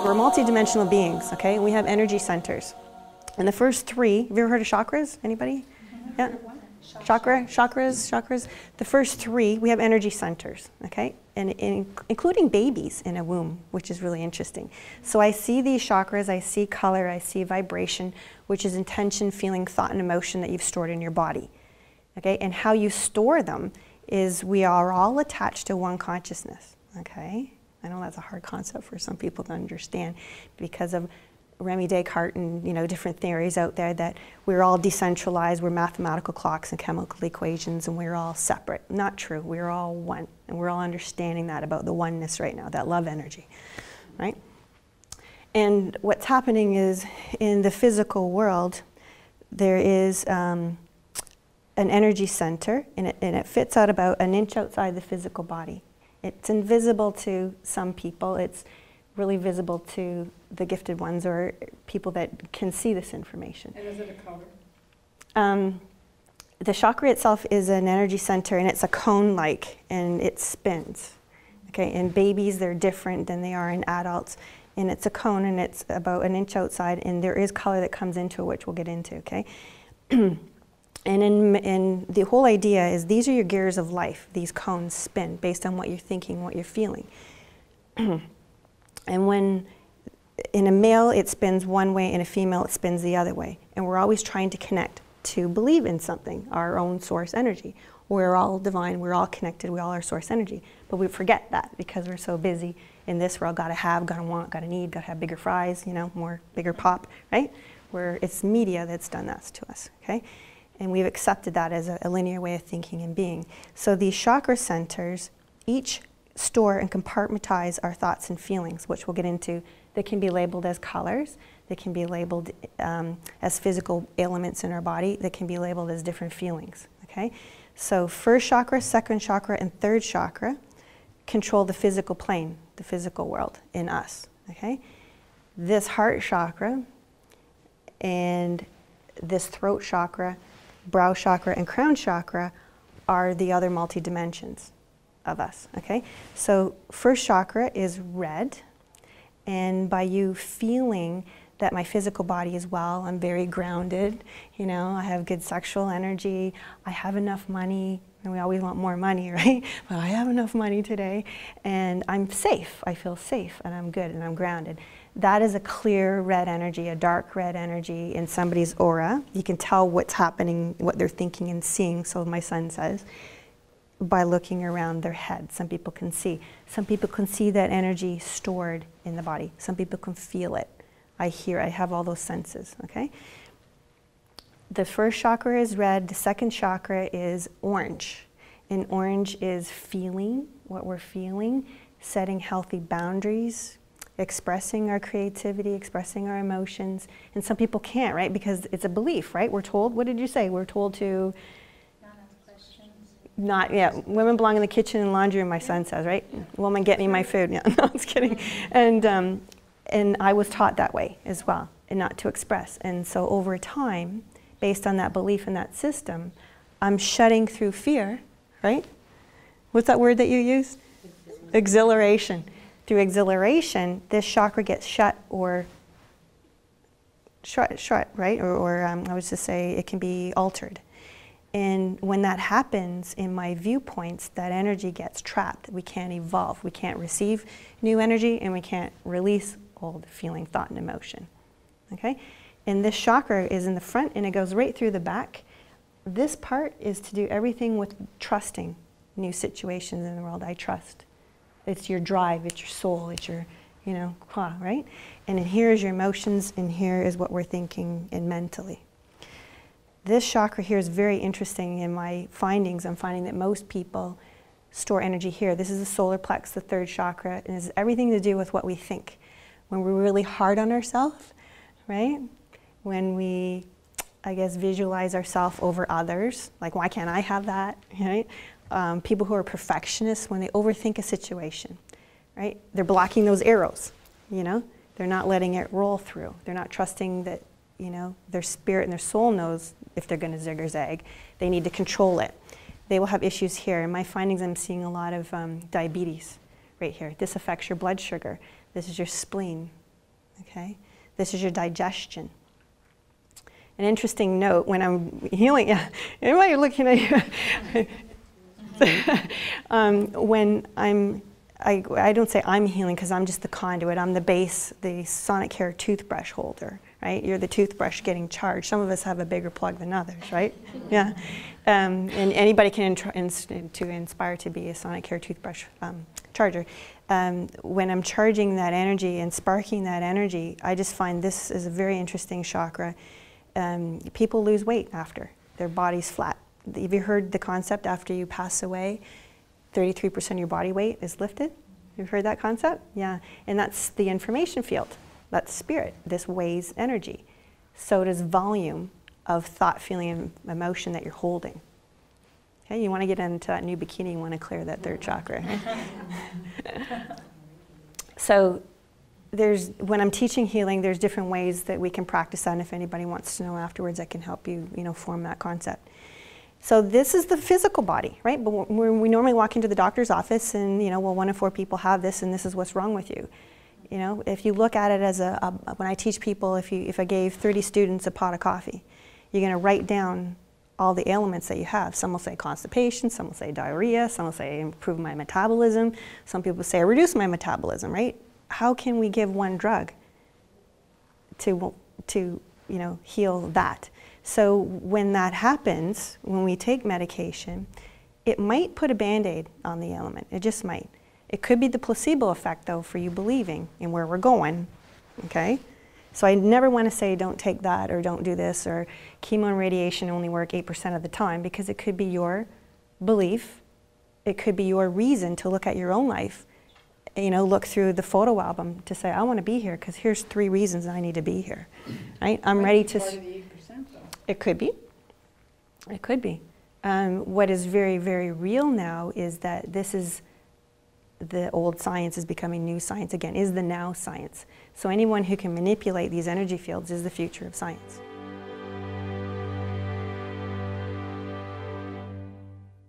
We're multidimensional beings, okay? We have energy centers. And the first three, have you ever heard of chakras? Anybody? Yeah? Chakras. The first three, we have energy centers, okay? And including babies in a womb, which is really interesting. So I see these chakras, I see color, I see vibration, which is intention, feeling, thought, and emotion that you've stored in your body, okay? And how you store them is we are all attached to one consciousness, okay? I know that's a hard concept for some people to understand because of Remy Descartes and different theories out there that we're all decentralized, we're mathematical clocks and chemical equations, and we're all separate. Not true. We're all one, and we're all understanding that about the oneness right now, that love energy, right? And what's happening is in the physical world, there is an energy center, and it fits out about an inch outside the physical body. It's invisible to some people. It's really visible to the gifted ones or people that can see this information. And is it a color? The chakra itself is an energy center, and it's a cone-like, and it spins. Okay, in babies they're different than they are in adults, and it's a cone, and it's about an inch outside, and there is color that comes into it, which we'll get into. Okay, and in the whole idea is these are your gears of life. These cones spin based on what you're thinking, what you're feeling. And when in a male it spins one way, in a female it spins the other way. And we're always trying to connect to believe in something, our own source energy. We're all divine, we're all connected, we all are source energy. But we forget that because we're so busy in this world, gotta have, gotta want, gotta need, gotta have bigger fries, bigger pop, right? Where it's media that's done that to us, okay? And we've accepted that as a linear way of thinking and being. So these chakra centers, each store and compartmentize our thoughts and feelings, which we'll get into. They can be labeled as colors, they can be labeled as physical elements in our body, they can be labeled as different feelings, okay? So first chakra, second chakra, and third chakra control the physical plane, the physical world in us, okay? This heart chakra and this throat chakra, brow chakra, and crown chakra are the other multi-dimensions of us, okay? So first chakra is red, and by you feeling that my physical body is well, I'm very grounded, I have good sexual energy, I have enough money, and we always want more money, right? But I have enough money today, and I'm safe, I feel safe, and I'm good, and I'm grounded. That is a clear red energy, a dark red energy in somebody's aura. You can tell what's happening, what they're thinking and seeing, so my son says, by looking around their head. Some people can see. Some people can see that energy stored in the body. Some people can feel it. I hear, I have all those senses, okay? The first chakra is red, the second chakra is orange. And orange is feeling what we're feeling, setting healthy boundaries, expressing our creativity, expressing our emotions. And some people can't, right? Because it's a belief, right? We're told, what did you say? We're told to women belong in the kitchen and laundry room, my son says, right? Woman, get me my food. Yeah, no, I was kidding. And I was taught that way as well, and not to express. And so over time, based on that belief in that system, I'm shutting through fear, right? What's that word that you used? Exhilaration. Through exhilaration, this chakra gets shut, right? Or I was to say it can be altered. And when that happens, in my viewpoints, that energy gets trapped. We can't evolve. We can't receive new energy, and we can't release old feeling, thought, and emotion. Okay? And this chakra is in the front, and it goes right through the back. This part is to do everything with trusting new situations in the world. I trust. It's your drive, it's your soul, it's your, right? And here is your emotions, and here is what we're thinking and mentally. This chakra here is very interesting in my findings. I'm finding that most people store energy here. This is the solar plex, the third chakra, and it has everything to do with what we think. When we're really hard on ourselves, right? When we, visualize ourselves over others, like why can't I have that, right? People who are perfectionists, when they overthink a situation, right? They're blocking those arrows, They're not letting it roll through. They're not trusting that, their spirit and their soul knows if they're going to zig or zag. They need to control it. They will have issues here. In my findings, I'm seeing a lot of diabetes right here. This affects your blood sugar. This is your spleen, Okay? This is your digestion. An interesting note, when I'm healing, yeah, everybody looking at you. When I don't say I'm healing because I'm just the conduit. I'm the base, the sonic hair toothbrush holder, right? You're the toothbrush getting charged. Some of us have a bigger plug than others, right? Yeah. And anybody can inspire to be a sonic hair toothbrush charger. When I'm charging that energy and sparking that energy, I just find this is a very interesting chakra. People lose weight after. Their body's flat. Have you heard the concept after you pass away, 33% of your body weight is lifted? You've heard that concept? Yeah. And that's the information field. That's spirit. This weighs energy. So does volume of thought, feeling, and emotion that you're holding. Okay, you want to get into that new bikini, you want to clear that third chakra. So when I'm teaching healing, there's different ways that we can practice that, and if anybody wants to know afterwards, I can help you, form that concept. So this is the physical body, right? But we normally walk into the doctor's office and, well, 1 in 4 people have this and this is what's wrong with you. If you look at it as when I teach people, if I gave 30 students a pot of coffee, you're going to write down all the ailments that you have. Some will say constipation, some will say diarrhea, some will say improve my metabolism, some people say reduce my metabolism, right? How can we give one drug to heal that? So when that happens, when we take medication, it might put a Band-Aid on the ailment. It just might. It could be the placebo effect, though, for you believing in where we're going, okay? So I never want to say don't take that or don't do this or chemo and radiation only work 8% of the time, because it could be your belief. It could be your reason to look at your own life, look through the photo album to say, I want to be here because here's 3 reasons I need to be here, right? I'm ready to... Part of the 8%, though. It could be. It could be. What is very, very real now is that this is the old science is becoming new science again, is the now science. So anyone who can manipulate these energy fields is the future of science.